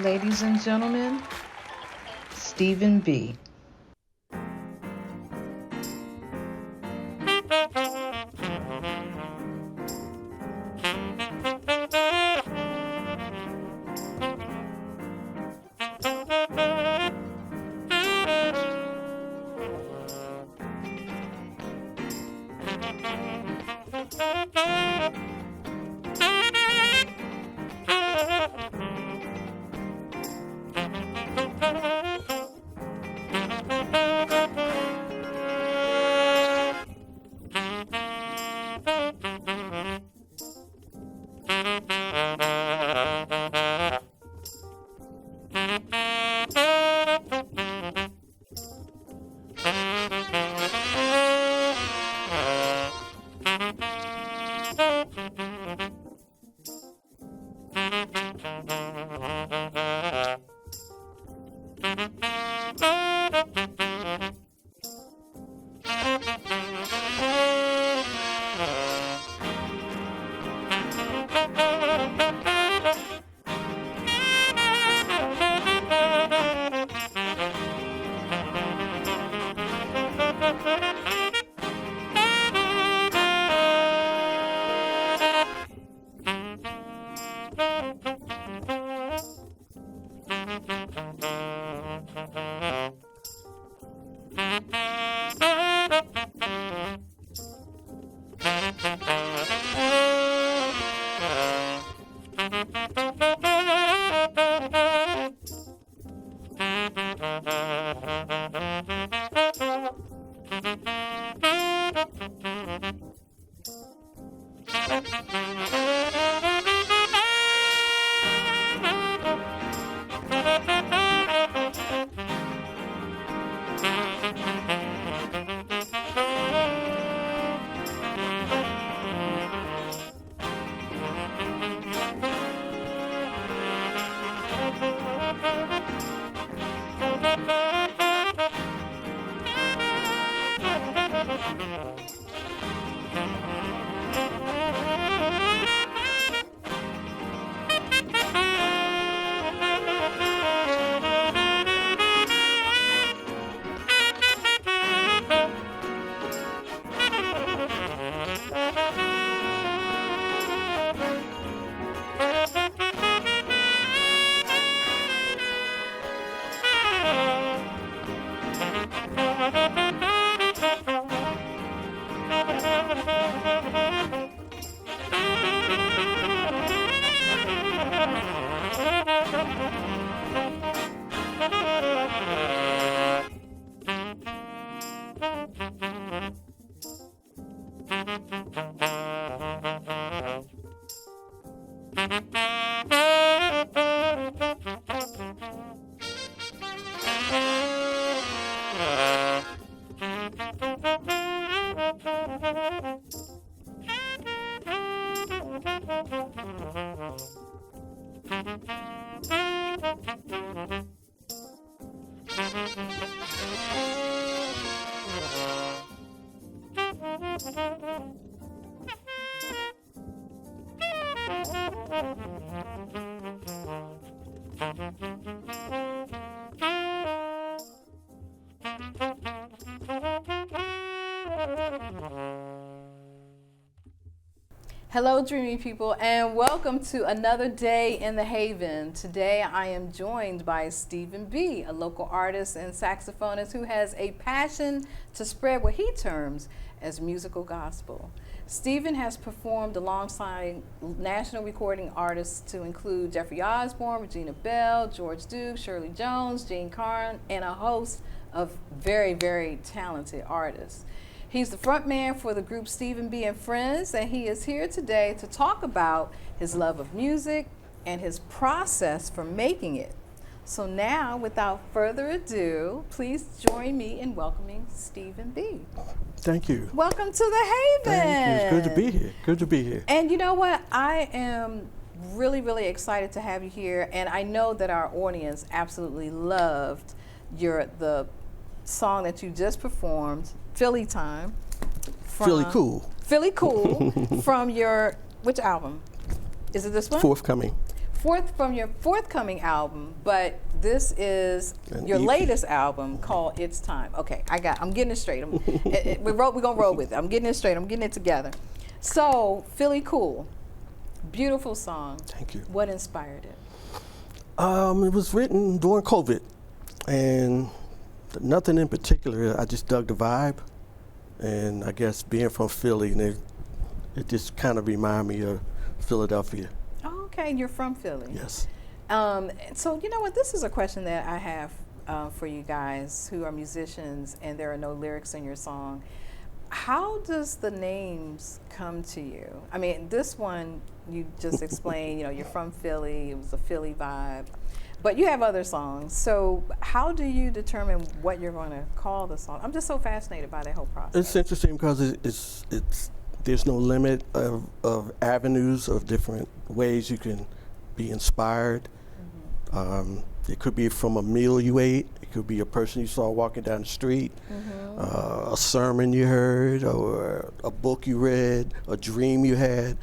Ladies and gentlemen, Steven B. Hello, dreamy people, and welcome to another day in the Haven. Today I am joined by Steven B, a local artist and saxophonist who has a passion to spread what he terms as musical gospel. Steven has performed alongside national recording artists to include Jeffrey Osborne, Regina Bell, George Duke, Shirley Jones, Gene Carn, and a host of very, very talented artists. He's the front man for the group Steven B and Friends, and he is here today to talk about his love of music and his process for making it. So now, without further ado, please join me in welcoming Steven B. Thank you. Welcome to the Haven. Thank you. It's good to be here. Good to be here. And you know what? I am really, really excited to have you here, and I know that our audience absolutely loved the song that you just performed, Philly Time. Philly Cool. Philly Cool from your, which album? Is it this one? Forthcoming. from your forthcoming album, but this is your EP. latest album called It's Time. Okay, I'm getting it straight. We're gonna roll with it. I'm getting it straight. I'm getting it together. So, Philly Cool, beautiful song. Thank you. What inspired it? It was written during COVID, and nothing in particular. I just dug the vibe, and I guess being from Philly, and it just kind of reminded me of Philadelphia. Oh, okay, you're from Philly. Yes. So you know what? This is a question that I have for you guys who are musicians, and there are no lyrics in your song. How does the names come to you? I mean, this one you just explained. You know, you're from Philly. It was a Philly vibe, but you have other songs. So how do you determine what you're going to call the song? I'm just so fascinated by that whole process. It's interesting because it's there's no limit of avenues of different ways you can be inspired. It could be from a meal you ate. It could be a person you saw walking down the street, a sermon you heard, or a book you read, a dream you had.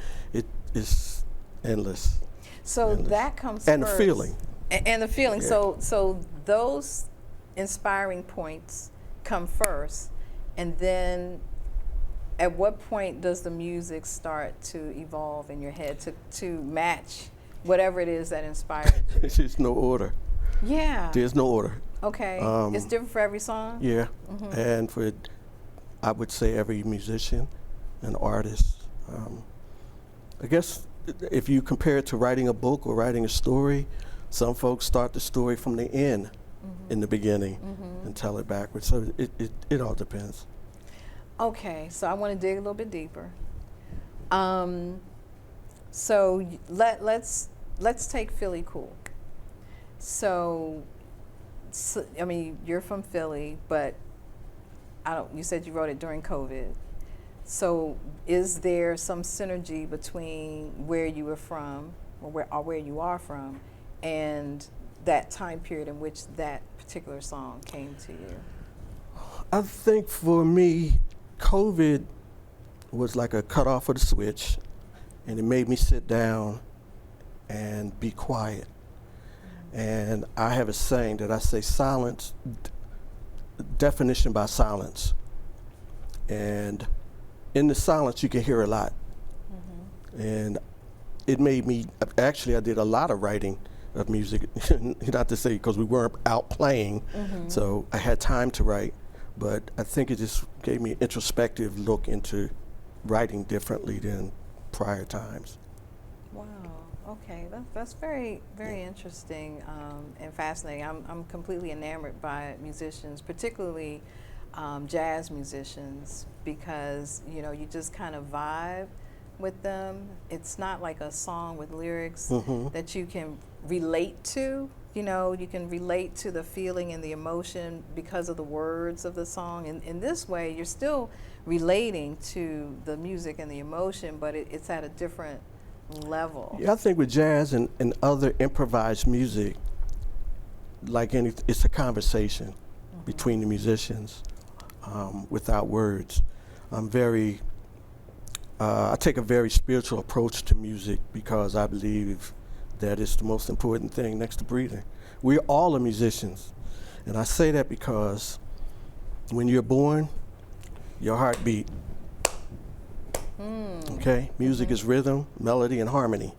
It's endless. So endless. that comes and first. the feeling. And the feeling. Yeah. So those inspiring points come first, and then at what point does the music start to evolve in your head to match whatever it is that inspired you? There's just no order. Yeah. There's no order. Okay. It's different for every song? Yeah, and for, I would say, every musician and artist. I guess if you compare it to writing a book or writing a story, some folks start the story from the end in the beginning and tell it backwards. So it all depends. Okay, so I want to dig a little bit deeper. So let's take Philly Cool. So I mean, you're from Philly, but you said you wrote it during COVID. So is there some synergy between where you were from, or where you are from, and that time period in which that particular song came to you? I think for me, COVID was like a cutoff of the switch, and it made me sit down and be quiet. And I have a saying that I say silence, definition by silence. And in the silence, you can hear a lot. And it made me, actually I did a lot of writing of music, not to say because we weren't out playing, so I had time to write, but I think it just gave me an introspective look into writing differently than prior times. Wow. Okay, that's very, very interesting and fascinating. I'm completely enamored by musicians, particularly jazz musicians, because you just kind of vibe with them. It's not like a song with lyrics that you can relate to. You can relate to the feeling and the emotion because of the words of the song. And in this way, you're still relating to the music and the emotion, but it's at a different level. Yeah, I think with jazz and other improvised music, it's a conversation between the musicians without words. I take a very spiritual approach to music because I believe that it's the most important thing next to breathing. We all are musicians, and I say that because when you're born, your heart beat. Okay, music is rhythm, melody, and harmony.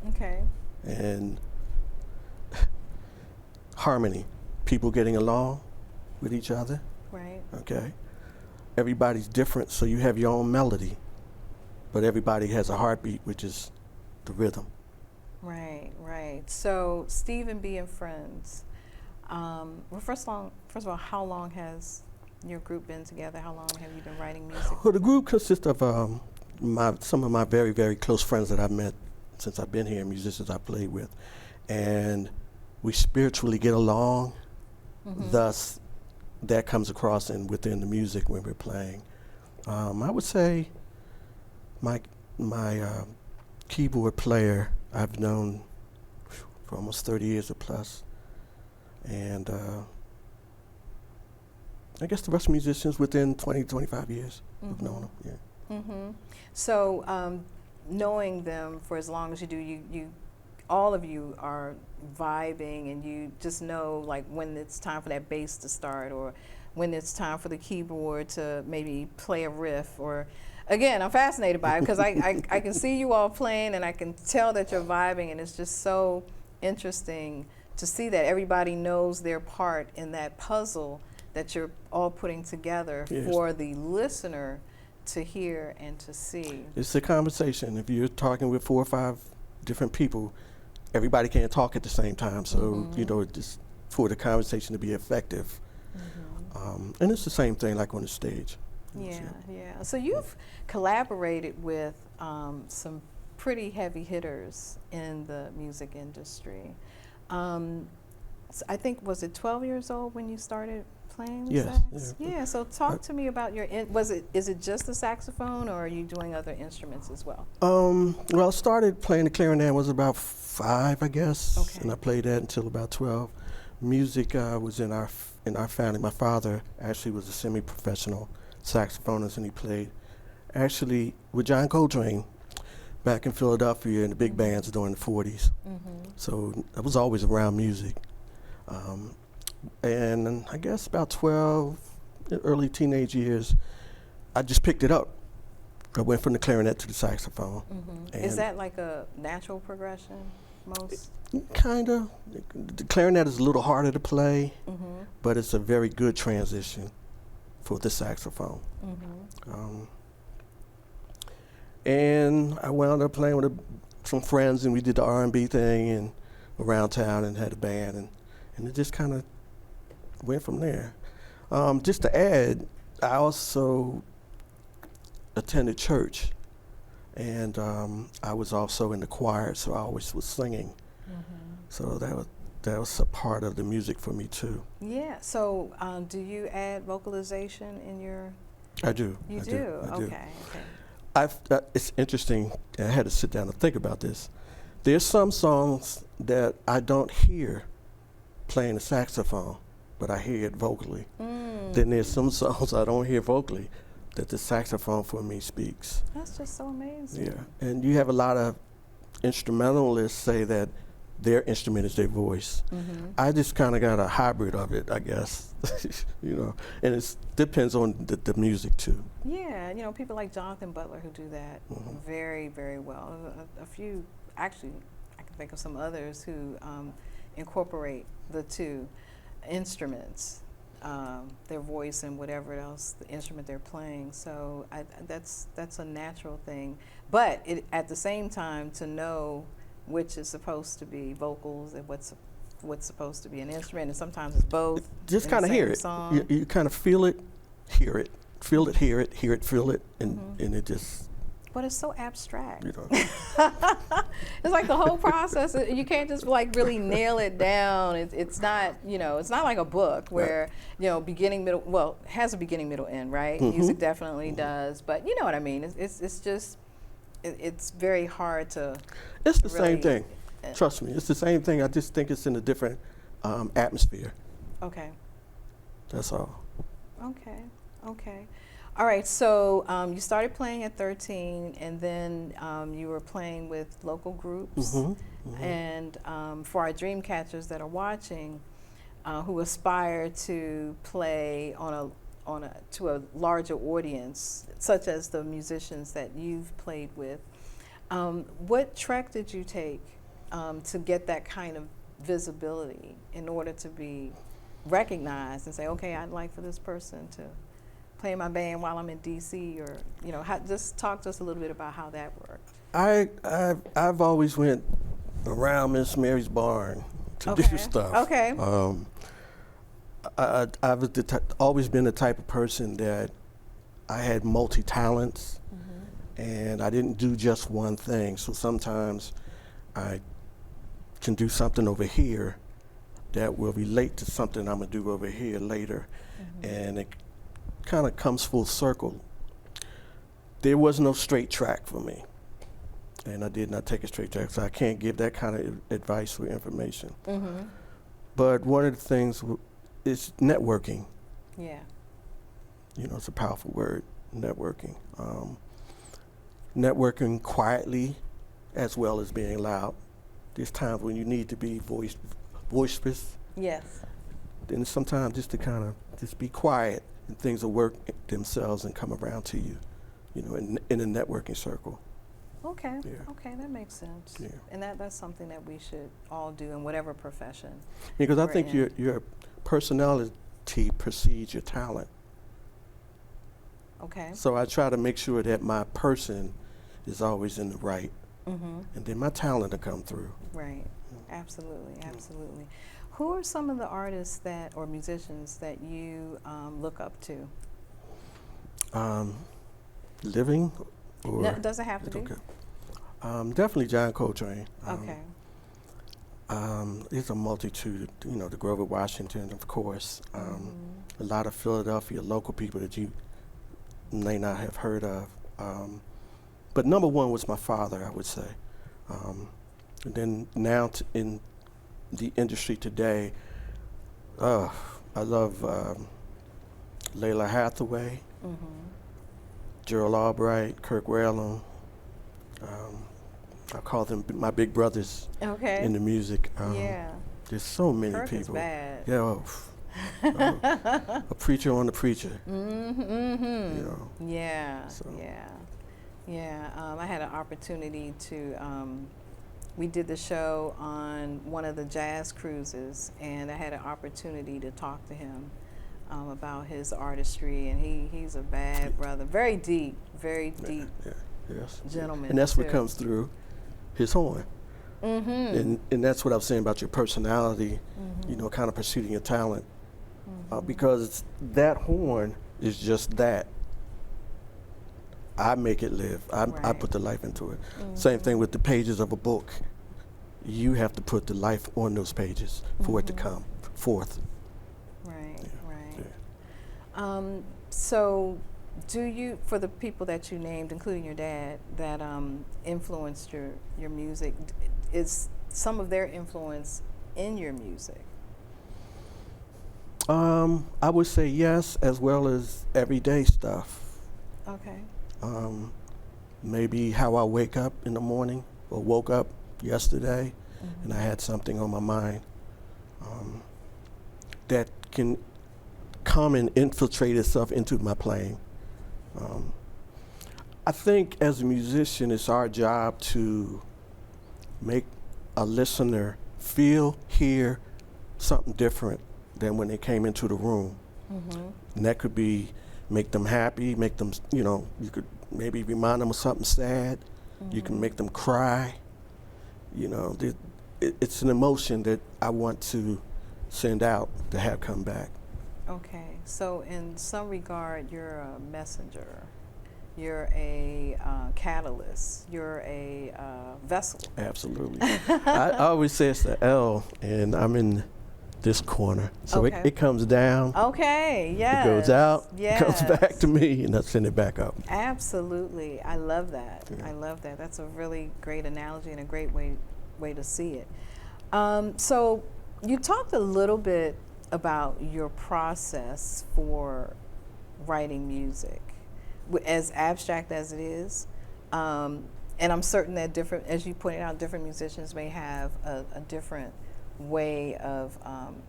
Okay. And harmony, people getting along with each other. Right. Okay, everybody's different, so you have your own melody, but everybody has a heartbeat, which is the rhythm. Right, right. So Steven B and Friends. First of all, how long has your group been together? How long have you been writing music? Well, the group consists of some of my very, very close friends that I've met since I've been here, musicians I played with, and we spiritually get along. Thus, that comes across within the music when we're playing. I would say my keyboard player I've known for almost 30 years or plus, and I guess the rest of musicians within 20, 25 years we've known them. Yeah. So knowing them for as long as you do, you all of you are vibing, and you just know like when it's time for that bass to start, or when it's time for the keyboard to maybe play a riff. Or again, I'm fascinated by it because I can see you all playing, and I can tell that you're vibing, and it's just so interesting to see that everybody knows their part in that puzzle that you're all putting together for the listener to hear and to see. It's a conversation. If you're talking with 4 or 5 different people, everybody can't talk at the same time. So, you know, just for the conversation to be effective. And it's the same thing like on the stage. Yeah. So you've collaborated with some pretty heavy hitters in the music industry. So I think, was it 12 years old when you started playing the sax? Yeah. So talk to me about your. Is it just the saxophone, or are you doing other instruments as well? Well, I started playing the clarinet when I was about 5, I guess, Okay. and I played that until about 12. Music was in our family. My father actually was a semi-professional saxophonist, and he played actually with John Coltrane back in Philadelphia in the big bands during the 40s. So I was always around music. And I guess about 12, early teenage years, I just picked it up. I went from the clarinet to the saxophone. Is that like a natural progression, most? Kind of. The clarinet is a little harder to play, but it's a very good transition for the saxophone. And I wound up playing with some friends, and we did the R&B thing and around town and had a band, and it just kind of went from there. Just to add, I also attended church, and I was also in the choir, so I always was singing. So that was a part of the music for me too. Yeah. So do you add vocalization in your? I do. You I do. Okay. It's interesting. I had to sit down and think about this. There's some songs that I don't hear playing the saxophone, but I hear it vocally. Then there's some songs I don't hear vocally that the saxophone for me speaks. That's just so amazing. Yeah, and you have a lot of instrumentalists say that their instrument is their voice. I just kind of got a hybrid of it, I guess. You know, and it depends on the music too. Yeah, you know, people like Jonathan Butler who do that very, very well. A few, actually, I can think of some others who incorporate the two instruments, their voice and whatever else the instrument they're playing. So that's a natural thing. But at the same time, to know which is supposed to be vocals and what's supposed to be an instrument, and sometimes it's both. Just kind of hear it. You kind of feel it, hear it, feel it, hear it, feel it, and it just. But it's so abstract. You know. It's like the whole process. You can't just like really nail it down. It's not, you know, it's not like a book where, you know, beginning, middle. Well, it has a beginning, middle, end, right? Music definitely does, but you know what I mean. It's just. It's very hard to. It's the really, same thing. Trust me, it's the same thing. I just think it's in a different atmosphere. Okay. That's all. Okay. All right. So you started playing at 13, and then you were playing with local groups. And for our dream catchers that are watching, who aspire to play to a larger audience, such as the musicians that you've played with, what track did you take to get that kind of visibility in order to be recognized and say, okay, I'd like for this person to play in my band while I'm in DC, or you know, just talk to us a little bit about how that worked. I've always went around Miss Mary's barn to do stuff. Okay. I've always been the type of person that I had multi-talents, and I didn't do just one thing. So sometimes I can do something over here that will relate to something I'm going to do over here later, and it kind of comes full circle. There was no straight track for me, and I did not take a straight track, so I can't give that kind of advice or information. But one of the things is networking. Yeah. You know, it's a powerful word, networking. networking quietly as well as being loud. There's times when you need to be boisterous, Yes. and sometimes just to kind of just be quiet and things will work themselves and come around to you, you know, in a networking circle. Okay. Yeah. Okay, that makes sense. Yeah. And that's something that we should all do in whatever profession. Because I we're think in. your personality precedes your talent. Okay. So I try to make sure that my person is always in the right, and then my talent will come through. Right. Absolutely. Absolutely. Who are some of the artists that or musicians that you look up to? Living, or No, does it have to it's be? okay. Definitely John Coltrane. Okay. There's a multitude, you know, the Grover Washington, of course. A lot of Philadelphia local people that you may not have heard of. But number one was my father, I would say. And then now in the industry today, I love Layla Hathaway, Gerald Albright, Kirk Whalum. I call them my big brothers Okay. in the music. Yeah. There's so many Kirk people. is bad. Yeah, a preacher on the preacher. Mm-hmm. You know. Yeah. So. Yeah. I had an opportunity to. We did the show on one of the jazz cruises, and I had an opportunity to talk to him about his artistry, and he's a bad brother, very deep Yes. gentleman. And that's what too. comes through his horn. And that's what I was saying about your personality, you know, kind of pursuing your talent. Because that horn is just that. I make it live. I Right. put the life into it. Same thing with the pages of a book. You have to put the life on those pages for it to come forth. Right. Yeah. Right. Yeah. So, do you, for the people that you named, including your dad, that influenced your music, is some of their influence in your music? I would say yes, as well as everyday stuff. Okay. Maybe how I wake up in the morning, or woke up yesterday, and I had something on my mind that can come and infiltrate itself into my playing. I think as a musician, it's our job to make a listener feel, hear something different than when they came into the room. And that could be make them happy, make them, you know, you could maybe remind them of something sad. You can make them cry. You know, it's an emotion that I want to send out to have come back. Okay. So, in some regard, you're a messenger. You're a catalyst. You're a vessel. Absolutely. I always say it's the L, and I'm in this corner. So Okay. it comes down, Okay. Yes. it goes out, Yes. comes back to me, and I send it back up. Absolutely. I love that. Yeah. I love that. That's a really great analogy and a great way to see it. So you talked a little bit about your process for writing music, as abstract as it is. And I'm certain that different, as you pointed out, different musicians may have a different way of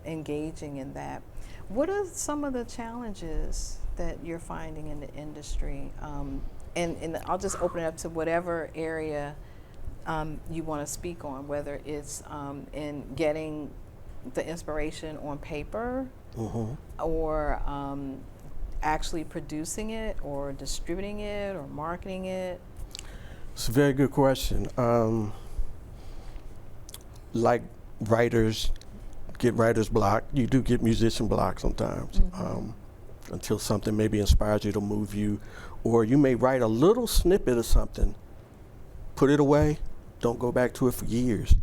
engaging in that. What are some of the challenges that you're finding in the industry? And I'll just open it up to whatever area you want to speak on, whether it's in getting the inspiration on paper or actually producing it or distributing it or marketing it. It's a very good question. Like writers get writer's block, you do get musician block sometimes. Until something maybe inspires you to move you, or you may write a little snippet of something, put it away, don't go back to it for years,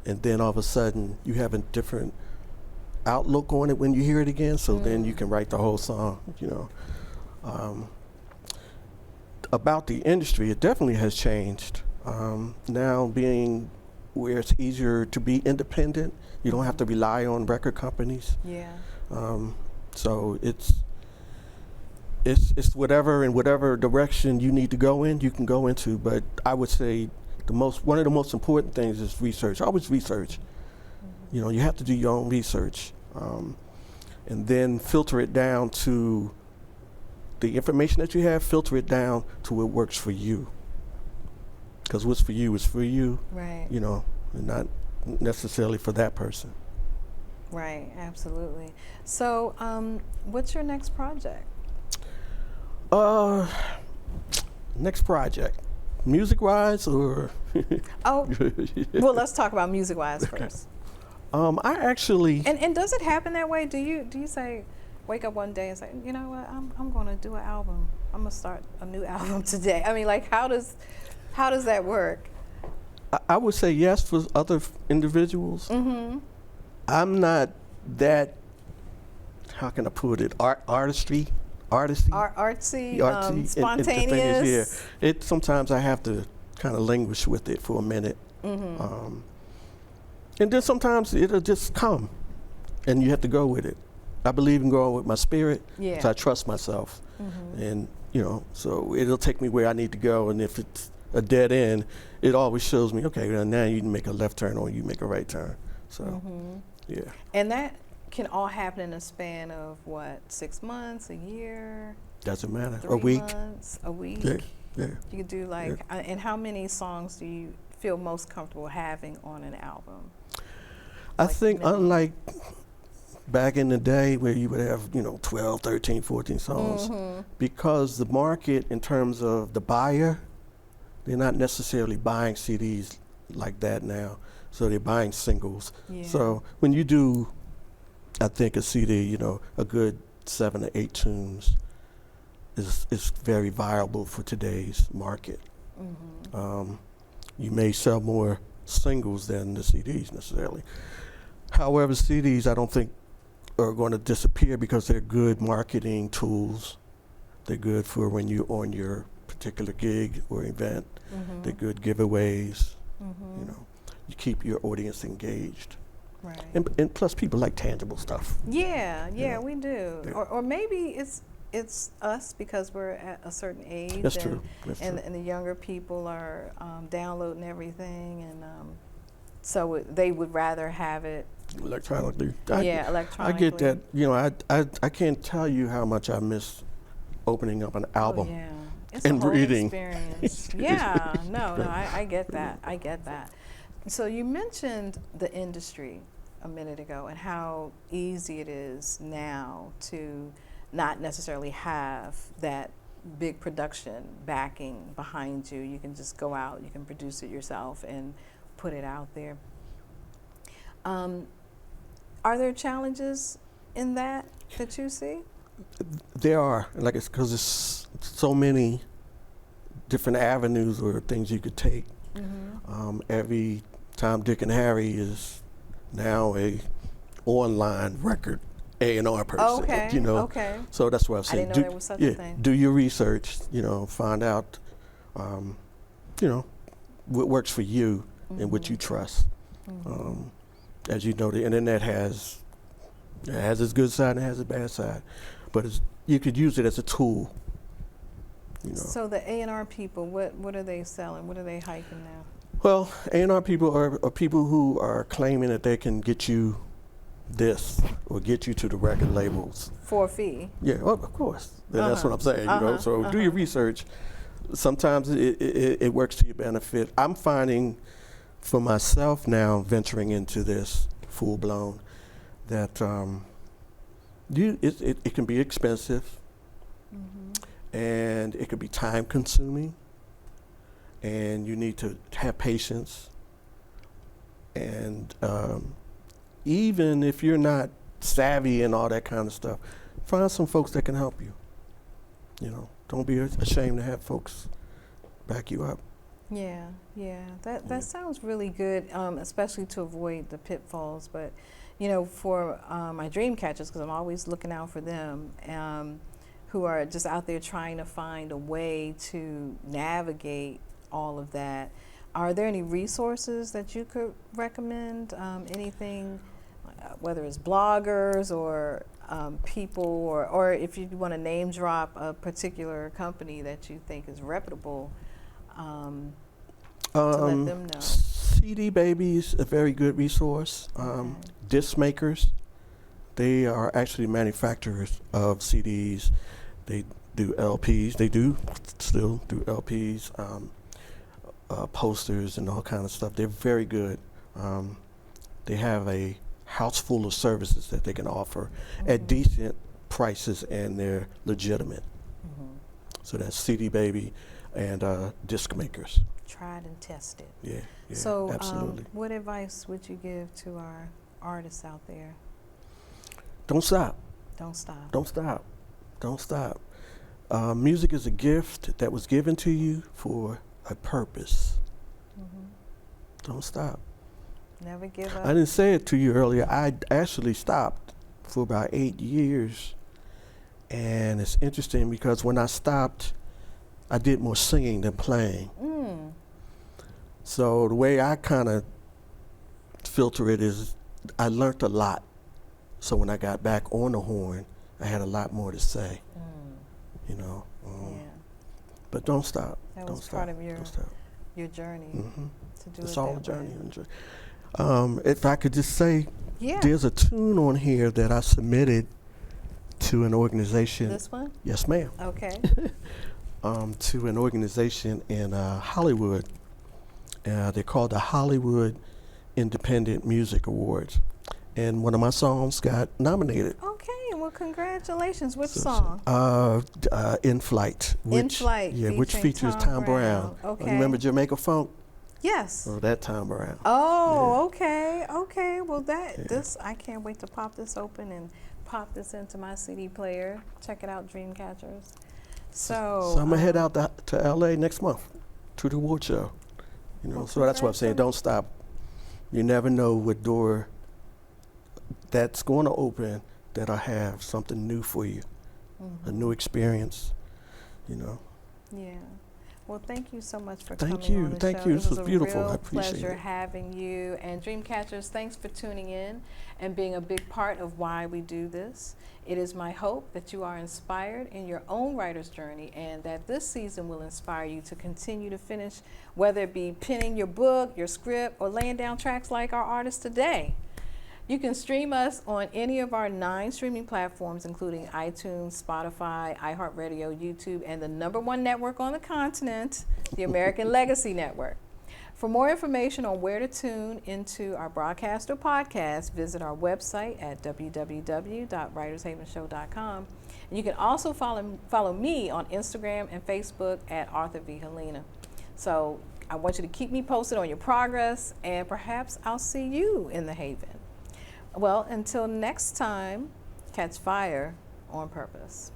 and then all of a sudden you have a different outlook on it when you hear it again, so then you can write the whole song, you know. About the industry, it definitely has changed. Now being where it's easier to be independent, you don't have to rely on record companies. Yeah. So it's it's whatever direction you need to go in, you can go into. But I would say one of the most important things is research. Always research. You know, you have to do your own research, and then filter it down to the information that you have. Filter it down to what works for you. Because what's for you is for you. Right. You know, and not necessarily for that person. Right. Absolutely. So, what's your next project? Next project, music-wise, or? Oh, well, let's talk about music-wise first. I actually. And does it happen that way? Do you say, wake up one day and say, you know what, I'm going to do an album. I'm going to start a new album today. I mean, like, how does that work? I would say yes for other individuals. Mm-hmm. I'm not that. How can I put it? Artsy, spontaneous. Yeah, sometimes I have to kind of languish with it for a minute, Mm-hmm. And then sometimes it'll just come, and you have to go with it. I believe in going with my spirit, Yeah. so I trust myself, Mm-hmm. and so it'll take me where I need to go. And if it's a dead end, it always shows me, okay, well, now you make a left turn or you make a right turn. So, Mm-hmm. yeah. And that can all happen in a span of what, 6 months, a year, Doesn't matter. 3 A week. months, a week? Yeah, yeah. You could do like, and how many songs do you feel most comfortable having on an album? I Like think minimum. unlike back in the day where you would have, 12, 13, 14 songs, Mm-hmm. because the market in terms of the buyer, they're not necessarily buying CDs like that now. So they're buying singles. Yeah. So when you do, I think a CD, a good 7 to 8 tunes is very viable for today's market. Mm-hmm. You may sell more singles than the CDs necessarily. However, CDs I don't think are going to disappear because they're good marketing tools. They're good for when you're on your particular gig or event. Mm-hmm. They're good giveaways. Mm-hmm. You keep your audience engaged. Right. And plus people like tangible stuff. Yeah, know. we do. Yeah. Or maybe it's us because we're at a certain age. That's and, true. That's and, true. and the younger people are downloading everything, and so they would rather have it. Electronically. Electronically. I get that. I can't tell you how much I miss opening up an album. Oh, yeah. It's and a whole reading. experience. Yeah, no, I get that. I get that. So you mentioned the industry a minute ago and how easy it is now to not necessarily have that big production backing behind you. You can just go out, you can produce it yourself and put it out there. Are there challenges in that you see? There are, like it's because it's so many different avenues or things you could take. Mm-hmm. Every Tom, Dick, and Harry is now a online record A&R person. Okay. Okay. So that's what I'm I saying. didn't know there was such a thing. Do your research. Find out. What works for you and what you trust. Mm-hmm. As you know, the internet has its good side and it has its bad side, but you could use it as a tool. So the A&R people, what are they selling? What are they hiking now? Well, A&R people are people who are claiming that they can get you this or get you to the record labels. For a fee? Yeah, well, of course. That's what I'm saying. So do your research. Sometimes it works to your benefit. I'm finding for myself now, venturing into this full blown, that it can be expensive, and it can be time consuming, and you need to have patience. And even if you're not savvy and all that kind of stuff, find some folks that can help you. Don't be ashamed to have folks back you up. Yeah. That sounds really good, especially to avoid the pitfalls. But, for my dream catchers, because I'm always looking out for them, who are just out there trying to find a way to navigate all of that. Are there any resources that you could recommend? Anything, whether it's bloggers or people, or if you want to name drop a particular company that you think is reputable, to let them know. CD Baby is a very good resource. Disc makers, they are actually manufacturers of CDs. They do LPs. They do still do LPs, posters, and all kind of stuff. They're very good. They have a house full of services that they can offer at decent prices, and they're legitimate. So that's CD Baby and disc makers. Tried and tested. Yeah, So, absolutely. what advice would you give to our artists out there? Don't stop. Don't stop. Don't stop. Don't stop. Music is a gift that was given to you for a purpose. Don't stop. Never give up. I didn't say it to you earlier. I actually stopped for about 8 years. And it's interesting because when I stopped, I did more singing than playing. So the way I kind of filter it is I learned a lot. So when I got back on the horn, I had a lot more to say. You know. But don't stop. That don't was stop. part of your Don't stop. your journey to do It's it all a that journey. way. If I could just say, Yeah. there's a tune on here that I submitted to an organization. This one? Yes, ma'am. Okay. To an organization in Hollywood. They're called the Hollywood Independent Music Awards. And one of my songs got nominated. Okay. Well, congratulations. Which So- song? In Flight. In Flight, which features Tom Brown. Okay. Remember Jamaica Funk? Yes. Oh, that Tom Brown. Oh, okay. Okay. Well, this I can't wait to pop this open and pop this into my CD player. Check it out, Dreamcatchers. So I'm gonna head out to LA next month to the award show. You know, Well, so that's what I'm saying. Don't stop. You never know what door that's going to open that'll have something new for you, a new experience. You know. Yeah. Well, thank you so much for Thank coming you. on the Thank show. you. It This was a beautiful. I real appreciate pleasure it. having you. And Dreamcatchers, thanks for tuning in and being a big part of why we do this. It is my hope that you are inspired in your own writer's journey and that this season will inspire you to continue to finish, whether it be penning your book, your script, or laying down tracks like our artist today. You can stream us on any of our 9 streaming platforms, including iTunes, Spotify, iHeartRadio, YouTube, and the #1 network on the continent, the American Legacy Network. For more information on where to tune into our broadcast or podcast, visit our website at www.writershavenshow.com. And you can also follow me on Instagram and Facebook at Arthur V. Helena. So I want you to keep me posted on your progress, and perhaps I'll see you in the Haven. Well, until next time, catch fire on purpose.